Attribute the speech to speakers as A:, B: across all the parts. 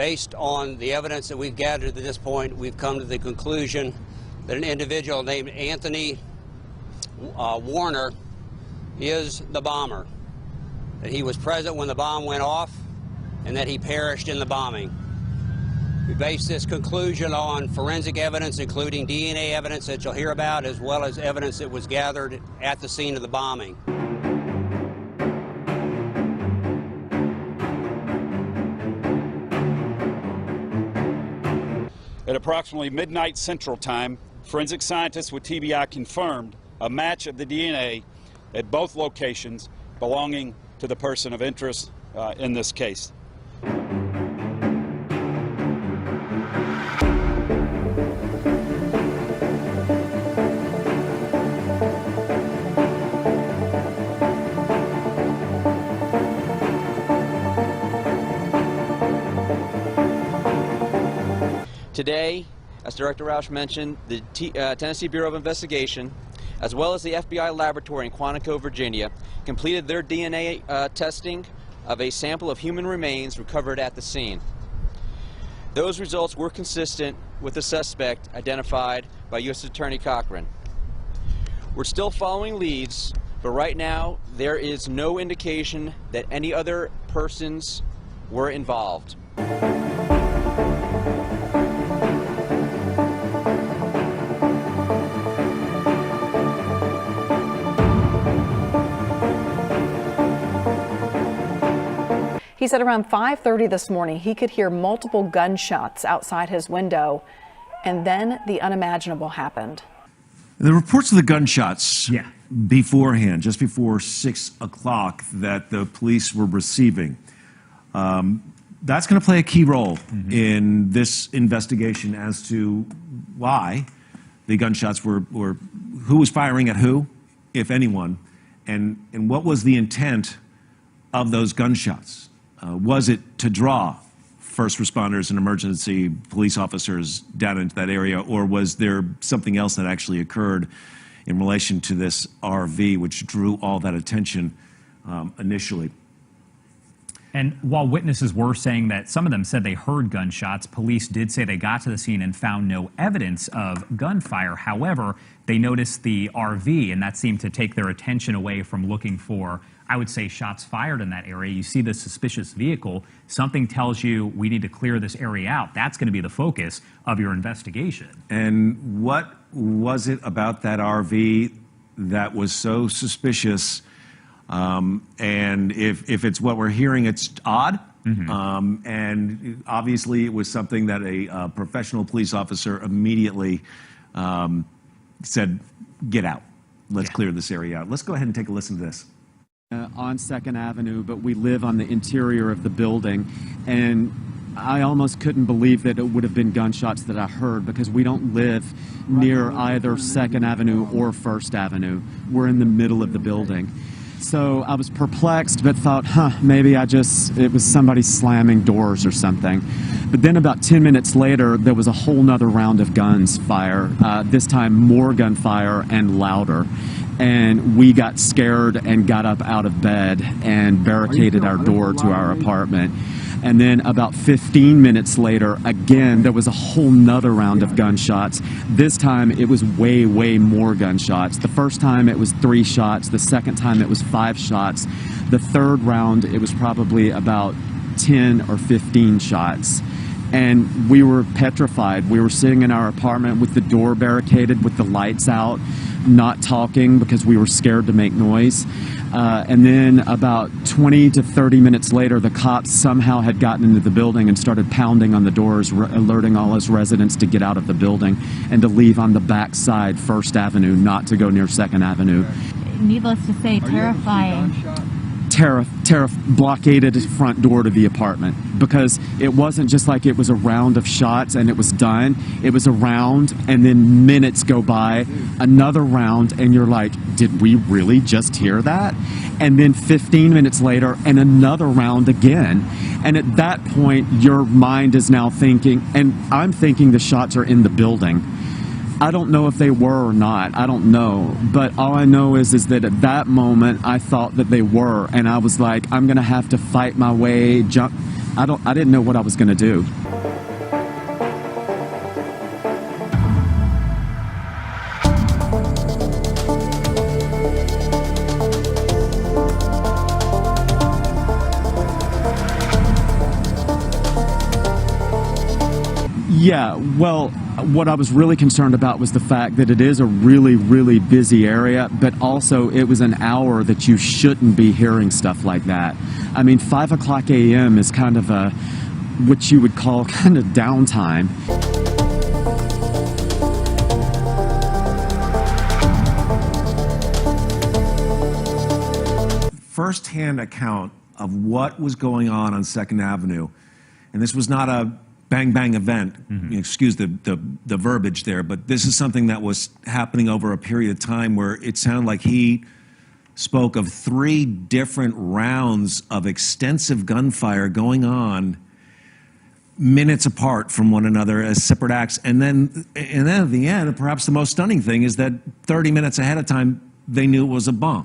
A: Based on the evidence that we've gathered at this point, we've come to the conclusion that an individual named Anthony Warner is the bomber, that he was present when the bomb went off, and that he perished in the bombing. We base this conclusion on forensic evidence, including DNA evidence that you'll hear about, as well as evidence that was gathered at the scene of the bombing.
B: At approximately midnight Central Time, forensic scientists with TBI confirmed a match of the DNA at both locations belonging to the person of interest in this case.
C: Today, as Director Roush mentioned, the Tennessee Bureau of Investigation, as well as the FBI laboratory in Quantico, Virginia, completed their DNA testing of a sample of human remains recovered at the scene. Those results were consistent with the suspect identified by U.S. Attorney Cochran. We're still following leads, but right now there is no indication that any other persons were involved.
D: He said around 5:30 this morning he could hear multiple gunshots outside his window, and then the unimaginable happened.
E: The reports of the gunshots beforehand, just before 6 o'clock, that the police were receiving, that's going to play a key role in this investigation as to why the gunshots were who was firing at who, if anyone, and what was the intent of those gunshots. Was it to draw first responders and emergency police officers down into that area, or was there something else that actually occurred in relation to this RV which drew all that attention initially?
F: And while witnesses were saying that some of them said they heard gunshots, police did say they got to the scene and found no evidence of gunfire. However, they noticed the RV, and that seemed to take their attention away from looking for, I would say, shots fired in that area. You see the suspicious vehicle. Something tells you we need to clear this area out. That's going to be the focus of your investigation.
E: And what was it about that RV that was so suspicious? And if it's what we're hearing, it's odd. And obviously it was something that a professional police officer immediately said, get out. Let's clear this area out. Let's go ahead and take a listen to this.
G: On 2nd Avenue, but we live on the interior of the building, and I almost couldn't believe that it would have been gunshots that I heard, because we don't live near either 2nd Avenue or 1st Avenue. We're in the middle of the building. So I was perplexed, but thought, maybe it was somebody slamming doors or something. But then about 10 minutes later, there was a whole nother round of guns fire, this time more gunfire and louder. And we got scared and got up out of bed and barricaded our door to our apartment. And then about 15 minutes later, again, there was a whole nother round of gunshots. This time it was way, way more gunshots. The first time it was 3 shots. The second time it was 5 shots. The third round, it was probably about 10 or 15 shots. And we were petrified. We were sitting in our apartment with the door barricaded, with the lights out, not talking because we were scared to make noise. And then about 20 to 30 minutes later, the cops somehow had gotten into the building and started pounding on the doors, alerting all us residents to get out of the building and to leave on the back side, 1st Avenue, not to go near 2nd Avenue.
H: Needless to say, terrifying.
G: Blockaded front door to the apartment, because it wasn't just like it was a round of shots and it was done. It was a round, and then minutes go by, another round, and you're like, did we really just hear that? And then 15 minutes later, and another round again. And at that point, your mind is now thinking, and I'm thinking the shots are in the building. I don't know if they were or not. I don't know. But all I know is that at that moment, I thought that they were. And I was like, I'm going to have to fight my way, jump I didn't know what I was going to do. Yeah, well, what I was really concerned about was the fact that it is a really, really busy area, but also it was an hour that you shouldn't be hearing stuff like that. I mean, 5 o'clock a.m. is kind of what you would call kind of downtime.
E: First-hand account of what was going on 2nd Avenue, and this was not a bang-bang event, excuse the verbiage there, but this is something that was happening over a period of time where it sounded like he spoke of 3 different rounds of extensive gunfire going on minutes apart from one another as separate acts. And then at the end, perhaps the most stunning thing is that 30 minutes ahead of time, they knew it was a bomb.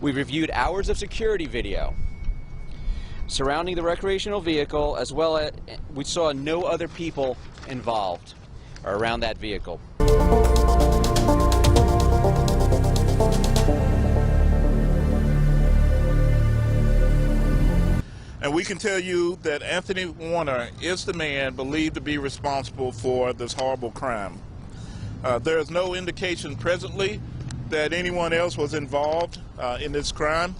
C: We reviewed hours of security video surrounding the recreational vehicle, as well as we saw no other people involved or around that vehicle.
I: And we can tell you that Anthony Warner is the man believed to be responsible for this horrible crime. There is no indication presently that anyone else was involved in this crime.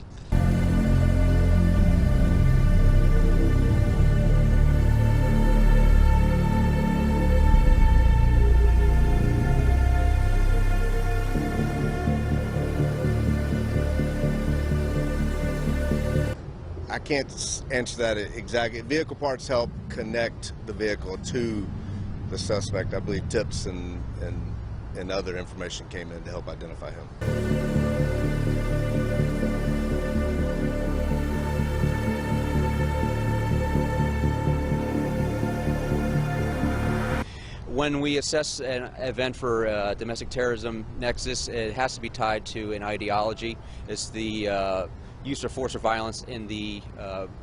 J: I can't answer that exactly. Vehicle parts help connect the vehicle to the suspect. I believe tips and other information came in to help identify him.
C: When we assess an event for domestic terrorism nexus, it has to be tied to an ideology. It's the use of force or violence in the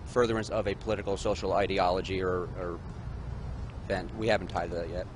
C: furtherance of a political or social ideology or event. We haven't tied that yet.